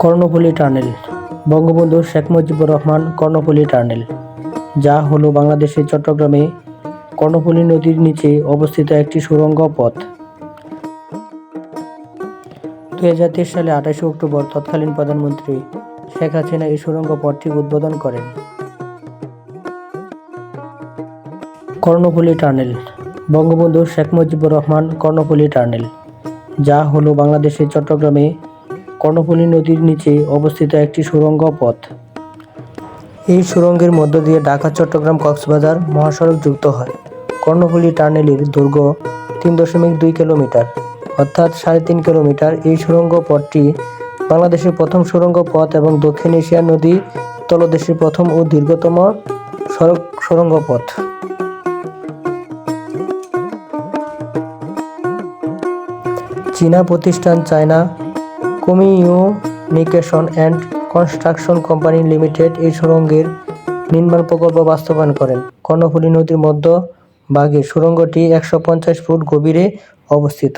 Karnaphuli tunnel, Bangabandhu Sheikh Mujibur Rahman Karnaphuli tunnel, যা হলো বাংলাদেশের চট্টগ্রামে কর্ণফুলী নদীর নিচে অবস্থিত একটি সুড়ঙ্গ পথ। 2023 সালে 28 অক্টোবর তৎকালীন প্রধানমন্ত্রী শেখ হাসিনা এই সুড়ঙ্গ পথটি উদ্বোধন করেন। কর্ণফুলী টানেল, বঙ্গবন্ধু শেখ মুজিবুর রহমান কর্ণফুলী টানেল, যা হলো বাংলাদেশের চট্টগ্রামে কর্ণফুলী নদীর নিচে অবস্থিত একটি সুড়ঙ্গ পথ। এই সুড়ঙ্গের মধ্য দিয়ে ঢাকা, চট্টগ্রাম, কক্সবাজার মহাসড়ক যুক্ত হয়। কর্ণফুলী টানেলের দৈর্ঘ্য 3.2 কিলোমিটার, অর্থাৎ 3.5 কিলোমিটার। এই সুড়ঙ্গ পথটি বাংলাদেশের প্রথম সুড়ঙ্গ পথ এবং দক্ষিণ এশিয়ার নদী তলদেশের প্রথম ও দীর্ঘতম সুড়ঙ্গ পথ। চীনা প্রতিষ্ঠান China communication and construction company limited এই সুড়ঙ্গের নির্মাণ প্রকল্প বাস্তবায়ন করেন। কর্ণফুলী নদীর মধ্যভাগে সুড়ঙ্গটি 150 ফুট গভীরে অবস্থিত।